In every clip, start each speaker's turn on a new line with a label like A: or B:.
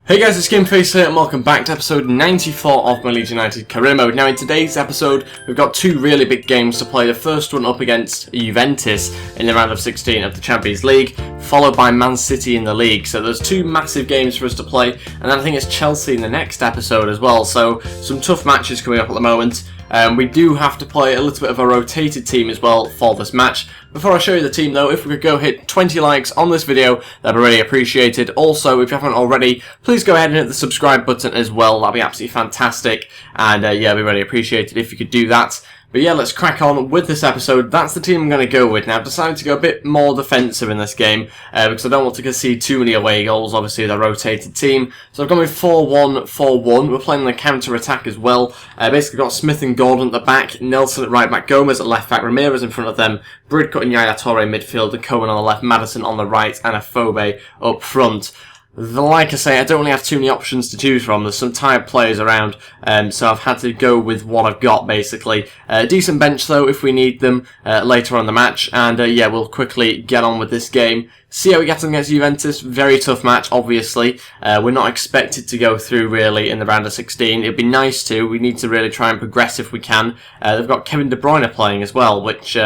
A: Hey guys, it's Gameface here and welcome back to episode 94 of my Leeds United Career Mode. Now in today's episode, we've got two really big games to play. The first one up against Juventus in the round of 16 of the Champions League, followed by Man City in the league. So there's two massive games for us to play, and then I think it's Chelsea in the next episode as well. So some tough matches coming up at the moment. We do have to play a little bit of a rotated team as well for this match. Before I show you the team though, if we could go hit 20 likes on this video, that'd be really appreciated. Also, if you haven't already, please go ahead and hit the subscribe button as well. That'd be absolutely fantastic. And yeah, it'd be really appreciated if you could do that. But yeah, let's crack on with this episode. That's the team I'm going to go with. Now, I've decided to go a bit more defensive in this game because I don't want to concede too many away goals. Obviously, they're a rotated team. So I've gone with 4-1-4-1. We're playing the counter-attack as well. Basically, got Smith and Gordon at the back, Nelson at right back, Gomez at left back, Ramirez in front of them, Bridcut and Yaya Toure midfield, and Cohen on the left, Maddison on the right, and Ep94 up front. Like I say, I don't really have too many options to choose from. There's some tired players around, so I've had to go with what I've got, basically. Decent bench, though, if we need them later on in the match. And yeah, we'll quickly get on with this game. See how we get on against Juventus. Very tough match, obviously. We're not expected to go through, really, in the round of 16. It'd be nice to. We need to really try and progress if we can. They've got Kevin De Bruyne playing as well, which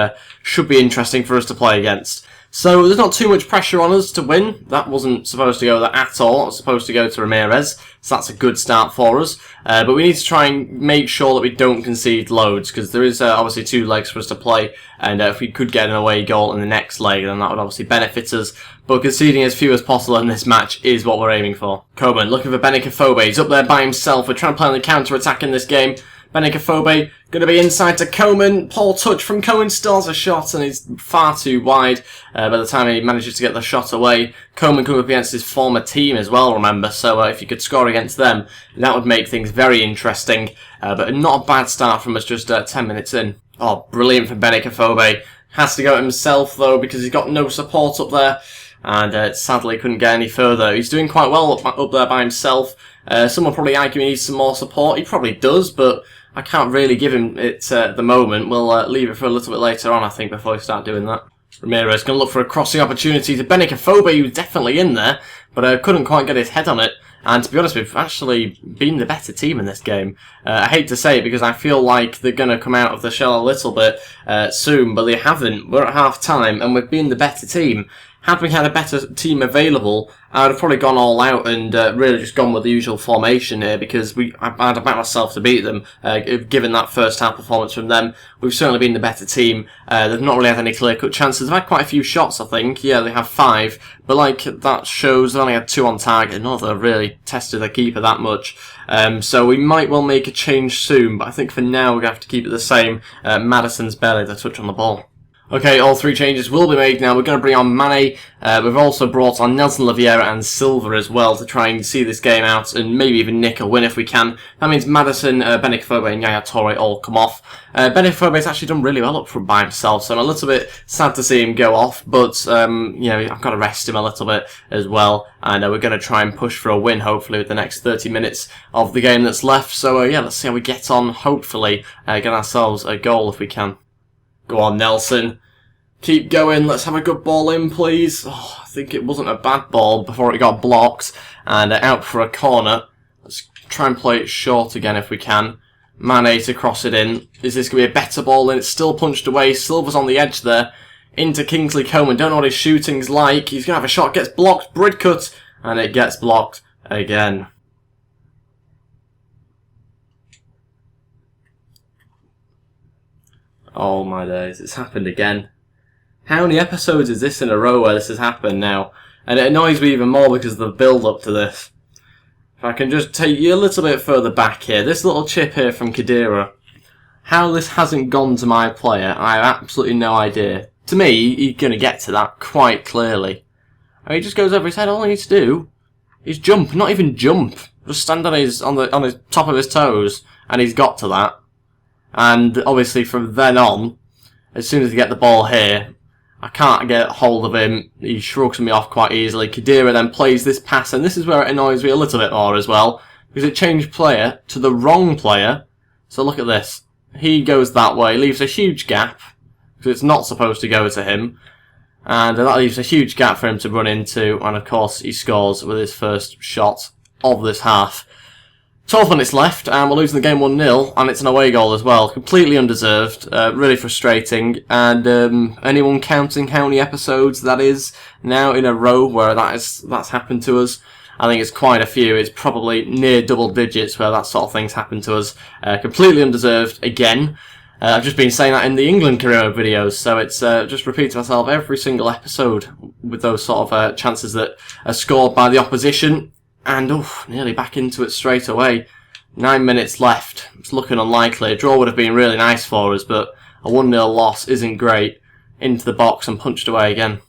A: should be interesting for us to play against. So there's not too much pressure on us to win. That wasn't supposed to go there at all. It was supposed to go to Ramirez. So that's a good start for us. But we need to try and make sure that we don't concede loads, because there is obviously two legs for us to play. And if we could get an away goal in the next leg, then that would obviously benefit us. But conceding as few as possible in this match is what we're aiming for. Coman looking for Ep94. He's up there by himself. We're trying to play on the counter-attack in this game. Ep94 going to be inside to Coman. Poor touch from Coman, stalls a shot and he's far too wide by the time he manages to get the shot away. Coman coming up against his former team as well, remember, so if you could score against them, that would make things very interesting. But not a bad start from us just 10 minutes in. Oh, brilliant from Ep94. Has to go himself though because he's got no support up there. And sadly couldn't get any further. He's doing quite well up there by himself. Someone probably argue he needs some more support. He probably does, but I can't really give him it at the moment. We'll leave it for a little bit later on, I think, before we start doing that. Ramirez going to look for a crossing opportunity to Ep94, who's definitely in there, but couldn't quite get his head on it. And to be honest, we've actually been the better team in this game. I hate to say it because I feel like they're going to come out of the shell a little bit soon, but they haven't. We're at half time and we've been the better team. Had we had a better team available, I would have probably gone all out and really just gone with the usual formation here because I'd have backed myself to beat them. Given that first half performance from them, we've certainly been the better team. They've not really had any clear-cut chances. They've had quite a few shots, I think. Yeah, they have 5. But like that shows, they've only had 2 on target. None of them really tested their keeper that much. So we might well make a change soon, but I think for now we're going to have to keep it the same. Maddison's barely the touch on the ball. Okay, all 3 changes will be made now. We're going to bring on Mane. We've also brought on Nelson Oliveira and Silva as well to try and see this game out and maybe even nick a win if we can. That means Maddison, Ep94 and Yaya Toure all come off. Ep94's actually done really well up front by himself, so I'm a little bit sad to see him go off, but you know, I've got to rest him a little bit as well. And we're going to try and push for a win, hopefully, with the next 30 minutes of the game that's left. So yeah, let's see how we get on. Hopefully, get ourselves a goal if we can. Go on, Nelson. Keep going. Let's have a good ball in, please. Oh, I think it wasn't a bad ball before it got blocked. And out for a corner. Let's try and play it short again if we can. Mane to cross it in. Is this going to be a better ball? And it's still punched away. Silva's on the edge there. Into Kingsley Coman. Don't know what his shooting's like. He's going to have a shot. Gets blocked. Bridcut. And it gets blocked again. Oh my days. It's happened again. How many episodes is this in a row where this has happened now? And it annoys me even more because of the build-up to this. If I can just take you a little bit further back here. This little chip here from Khedira. How this hasn't gone to my player, I have absolutely no idea. To me, he's going to get to that quite clearly. And he just goes over his head. All he needs to do is jump. Not even jump. Just stand on his top of his toes. And he's got to that. And obviously from then on, as soon as you get the ball here, I can't get hold of him. He shrugs me off quite easily. Khedira then plays this pass, and this is where it annoys me a little bit more as well, because it changed player to the wrong player. So look at this. He goes that way, leaves a huge gap, because it's not supposed to go to him. And that leaves a huge gap for him to run into, and of course he scores with his first shot of this half. 12 minutes left, and we're losing the game 1-0, and it's an away goal as well. Completely undeserved, really frustrating, and anyone counting how many episodes that is now in a row where that's happened to us? I think it's quite a few. It's probably near double digits where that sort of thing's happened to us. Completely undeserved, again. I've just been saying that in the England career mode videos, so it's just repeating myself every single episode with those sort of chances that are scored by the opposition. And, nearly back into it straight away. 9 minutes left. It's looking unlikely. A draw would have been really nice for us, but a 1-0 loss isn't great. Into the box and punched away again.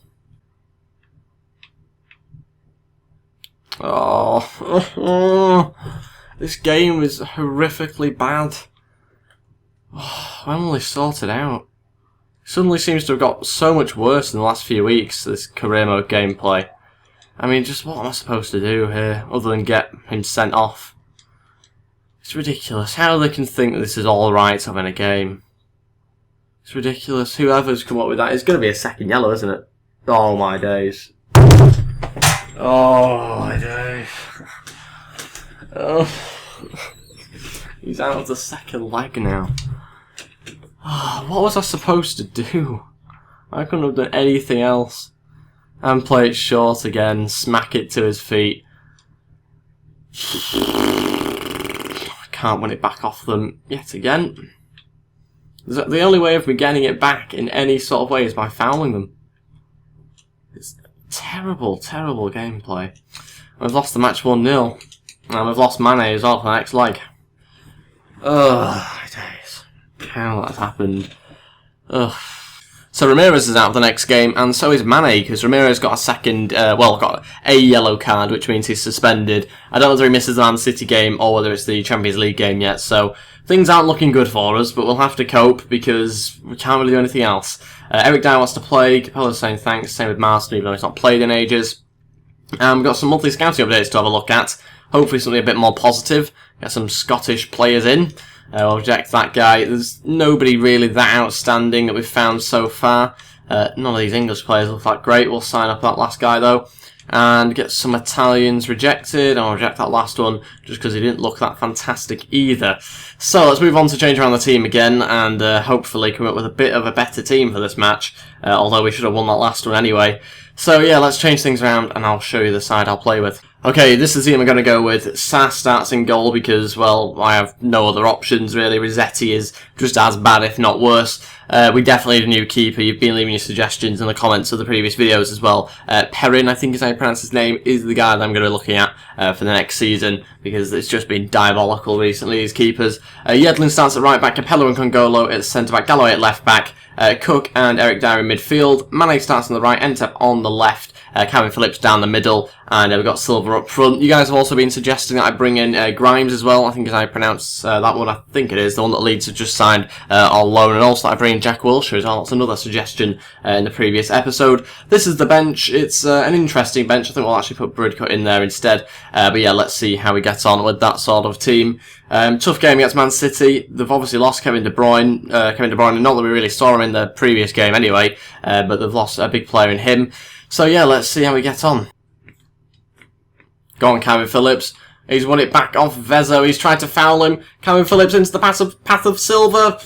A: This game is horrifically bad. I'm only sorted out. It suddenly seems to have got so much worse in the last few weeks, this career mode gameplay. I mean, just what am I supposed to do here, other than get him sent off? It's ridiculous. How they can think that this is alright to win a game. It's ridiculous. Whoever's come up with that, it's going to be a second yellow, isn't it? Oh my days. Oh my days. Oh. He's out of the second leg now. Oh, what was I supposed to do? I couldn't have done anything else. And play it short again, smack it to his feet. I can't win it back off them yet again. The only way of me getting it back in any sort of way is by fouling them. It's terrible, terrible gameplay. We've lost the match 1-0. And we've lost Mane as well for the next leg. Ugh, days. How that's happened. Ugh. So Ramirez is out of the next game, and so is Mane, because Ramirez got a second, got a yellow card, which means he's suspended. I don't know whether he misses the Man City game or whether it's the Champions League game yet, so things aren't looking good for us, but we'll have to cope because we can't really do anything else. Eric Dyer wants to play, Capello's saying thanks, same with Marston, even though he's not played in ages. We've got some monthly scouting updates to have a look at, hopefully something a bit more positive, get some Scottish players in. We'll reject that guy. There's nobody really that outstanding that we've found so far. None of these English players look that great. We'll sign up that last guy though. And get some Italians rejected. I'll reject that last one just because he didn't look that fantastic either. So let's move on to change around the team again and hopefully come up with a bit of a better team for this match. Although we should have won that last one anyway. So yeah, let's change things around and I'll show you the side I'll play with. Okay, this is the team I'm going to go with. Sa starts in goal because, well, I have no other options really. Rossetti is just as bad, if not worse. We definitely need a new keeper. You've been leaving your suggestions in the comments of the previous videos as well. Perrin, I think is how you pronounce his name, is the guy that I'm going to be looking at for the next season because it's just been diabolical recently, his keepers. Yedlin starts at right back, Capello and Congolo at centre back, Galloway at left back, Cook and Eric Dyer in midfield. Mane starts on the right, Entep on the left. Calvin Phillips down the middle, and we've got Silva up front. You guys have also been suggesting that I bring in Grimes as well. I think as I pronounce that one, I think it is, the one that Leeds have just signed on loan, and also that I bring in Jack Wilshere as well. That's another suggestion in the previous episode. This is the bench. It's an interesting bench. I think we'll actually put Bridcut in there instead. But yeah, let's see how we get on with that sort of team. Tough game against Man City. They've obviously lost Kevin De Bruyne. Not that we really saw him in the previous game anyway, but they've lost a big player in him. So yeah, let's see how we get on. Go on, Calvin Phillips. He's won it back off Vezo. He's tried to foul him. Calvin Phillips into the path of Silva.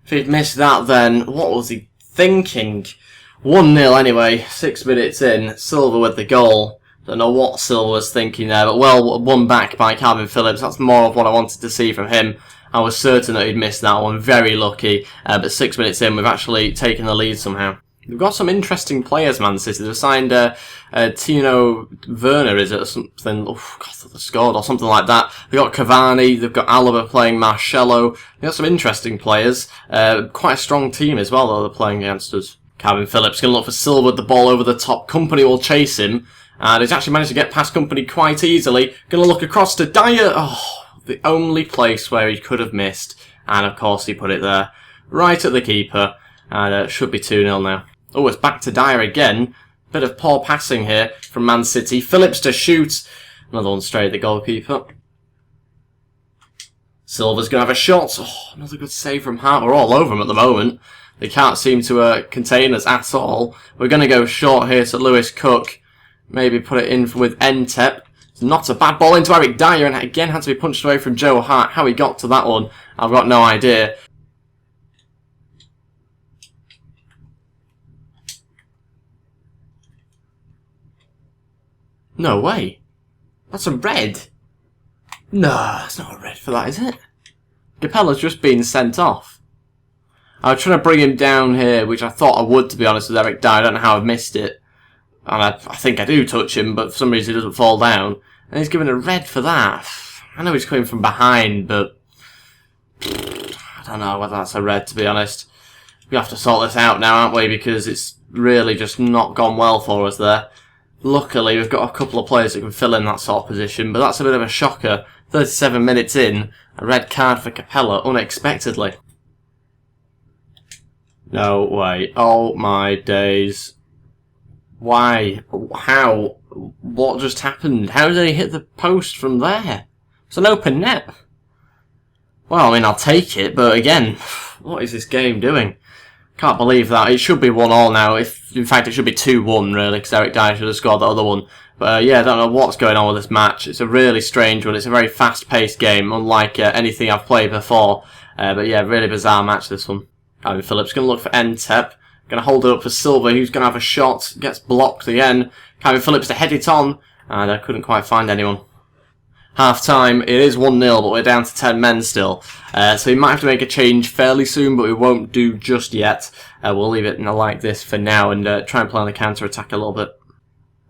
A: If he'd missed that then, what was he thinking? 1-0 anyway, 6 minutes in. Silva with the goal. Don't know what Silva was thinking there, but well won back by Calvin Phillips. That's more of what I wanted to see from him. I was certain that he'd missed that one. Very lucky. But 6 minutes in, we've actually taken the lead somehow. We've got some interesting players, Man City. They've signed Tino Werner, is it, or something? Oh, God, they scored, or something like that. They've got Cavani, they've got Alaba playing Marcelo. They've got some interesting players. Quite a strong team as well, though, they're playing against us. Calvin Phillips going to look for Silva with the ball over the top. Company will chase him. And he's actually managed to get past Company quite easily. Going to look across to Dyer. Oh, the only place where he could have missed. And, of course, he put it there. Right at the keeper. And it should be 2-0 now. Oh, it's back to Dyer again. Bit of poor passing here from Man City. Phillips to shoot. Another one straight at the goalkeeper. Silva's going to have a shot. Oh, another good save from Hart. We're all over him at the moment. They can't seem to contain us at all. We're going to go short here to Lewis Cook. Maybe put it in with Entep. It's not a bad ball into Eric Dyer, and again had to be punched away from Joe Hart. How he got to that one, I've got no idea. No way. That's a red. No, that's not a red for that, is it? Capella's just been sent off. I was trying to bring him down here, which I thought I would, to be honest, with Eric Dyer. I don't know how I've missed it. And I think I do touch him, but for some reason he doesn't fall down. And he's given a red for that. I know he's coming from behind, but I don't know whether that's a red, to be honest. We have to sort this out now, aren't we? Because it's really just not gone well for us there. Luckily, we've got a couple of players that can fill in that sort of position, but that's a bit of a shocker. 37 minutes in, a red card for Capella, unexpectedly. No way. Oh my days. Why? How? What just happened? How did he hit the post from there? It's an open net. Well, I mean, I'll take it, but again, what is this game doing? Can't believe that. It should be 1-1 now. In fact, it should be 2-1, really, because Eric Dyer should have scored the other one. But yeah, I don't know what's going on with this match. It's a really strange one. It's a very fast-paced game, unlike anything I've played before. But yeah, really bizarre match, this one. Calvin Phillips going to look for Ntep. Going to hold it up for Silva, who's going to have a shot. Gets blocked again. Calvin Phillips to head it on. And I couldn't quite find anyone. Half-time, it is 1-0, but we're down to 10 men still. So we might have to make a change fairly soon, but we won't do just yet. We'll leave it like this for now and try and play on the counter-attack a little bit.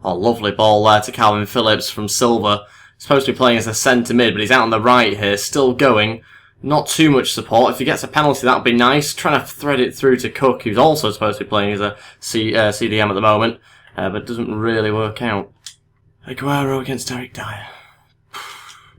A: Oh, lovely ball there to Calvin Phillips from Silva. Supposed to be playing as a centre-mid, but he's out on the right here, still going. Not too much support. If he gets a penalty, that would be nice. Trying to thread it through to Cook, who's also supposed to be playing as a CDM at the moment, but it doesn't really work out. Aguero against Eric Dyer.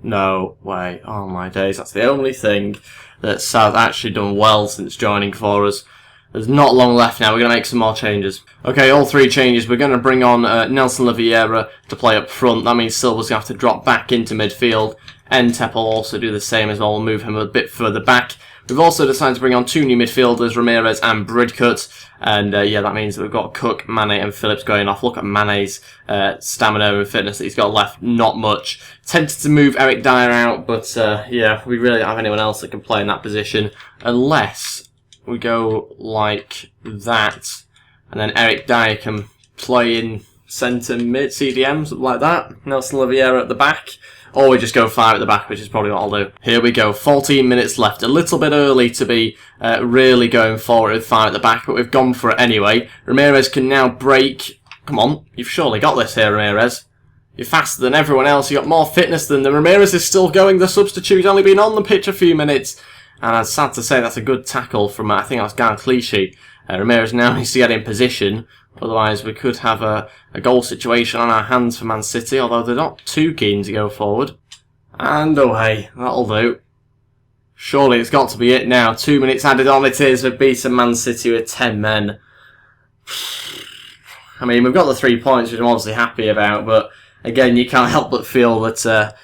A: No way. Oh my days. That's the only thing that Sal's actually done well since joining for us. There's not long left now. We're going to make some more changes. Okay, all three changes. We're going to bring on Nelson Oliveira to play up front. That means Silva's going to have to drop back into midfield. Ntep will also do the same as well. We'll move him a bit further back. We've also decided to bring on two new midfielders, Ramirez and Bridcut. And yeah, that means that we've got Cook, Mane and Phillips going off. Look at Mane's stamina and fitness that he's got left. Not much. Tempted to move Eric Dyer out, but yeah, we really don't have anyone else that can play in that position. Unless we go like that. And then Eric Dyer can play in centre mid, CDM, something like that. Nelson Oliveira at the back. Or we just go far at the back, which is probably what I'll do. Here we go, 14 minutes left. A little bit early to be really going forward with far at the back, but we've gone for it anyway. Ramirez can now break. Come on, you've surely got this here, Ramirez. You're faster than everyone else. You've got more fitness than them. Ramirez is still going. The substitute's only been on the pitch a few minutes. And I'm sad to say that's a good tackle from, I think that was Gan Clichy. Ramirez now needs to get in position. Otherwise, we could have a goal situation on our hands for Man City, although they're not too keen to go forward. And oh hey, that'll do. Surely it's got to be it now. 2 minutes added on it is. We've beaten Man City with 10 men. I mean, we've got the 3 points, which I'm obviously happy about, but again, you can't help but feel that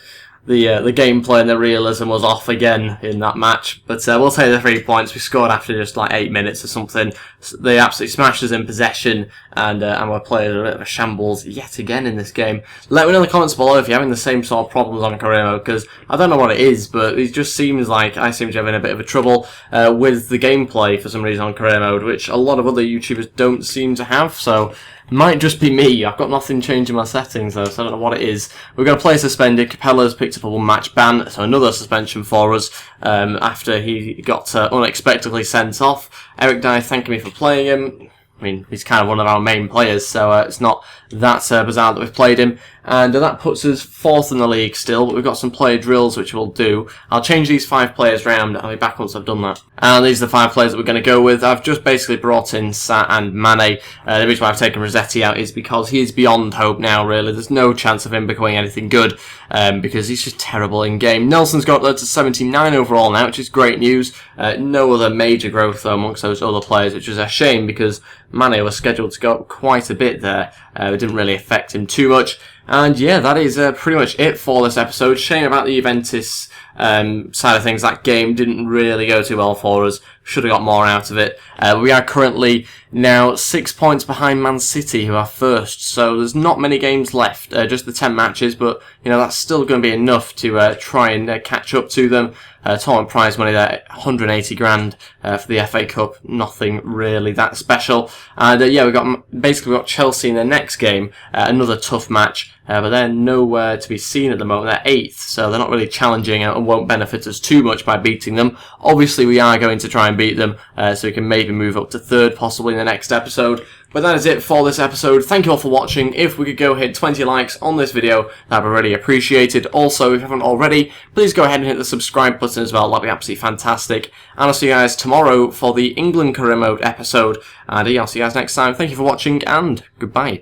A: the gameplay and the realism was off again in that match. But we'll take the 3 points. We scored after just like 8 minutes or something. They absolutely smashed us in possession, and our players are a bit of a shambles yet again in this game. Let me know in the comments below if you're having the same sort of problems on Career Mode, because I don't know what it is, but it just seems like I seem to be having a bit of a trouble with the gameplay for some reason on Career Mode, which a lot of other YouTubers don't seem to have, so might just be me. I've got nothing changing my settings though, so I don't know what it is. We're going to play suspended. Capella's picked up a 1-match ban, so another suspension for us after he got unexpectedly sent off. Eric Dyer thanking me for playing him. I mean, he's kind of one of our main players, so it's not that bizarre that we've played him. And that puts us 4th in the league still, but we've got some player drills which we'll do. I'll change these 5 players round. I'll be back once I've done that. And these are the 5 players that we're going to go with. I've just basically brought in Sa and Mane. The reason why I've taken Rossetti out is because he is beyond hope now, really. There's no chance of him becoming anything good, because he's just terrible in game. Nelson's got up to 79 overall now, which is great news. No other major growth though amongst those other players, which is a shame because Mane was scheduled to go up quite a bit there. It didn't really affect him too much. And yeah, that is pretty much it for this episode. Shame about the Juventus side of things. That game didn't really go too well for us. Should have got more out of it. We are currently now 6 points behind Man City, who are first. So there's not many games left, just the 10 matches. But you know, that's still going to be enough to try and catch up to them. Tournament prize money there, 180 grand for the FA Cup. Nothing really that special. And yeah, we got Chelsea in the next game. Another tough match. But they're nowhere to be seen at the moment. They're 8th, so they're not really challenging and won't benefit us too much by beating them. Obviously, we are going to try and beat them, so we can maybe move up to 3rd possibly in the next episode. But that is it for this episode. Thank you all for watching. If we could go hit 20 likes on this video, that'd be really appreciated. Also, if you haven't already, please go ahead and hit the subscribe button as well. That'd be absolutely fantastic. And I'll see you guys tomorrow for the England Career Mode episode. And yeah, I'll see you guys next time. Thank you for watching, and goodbye.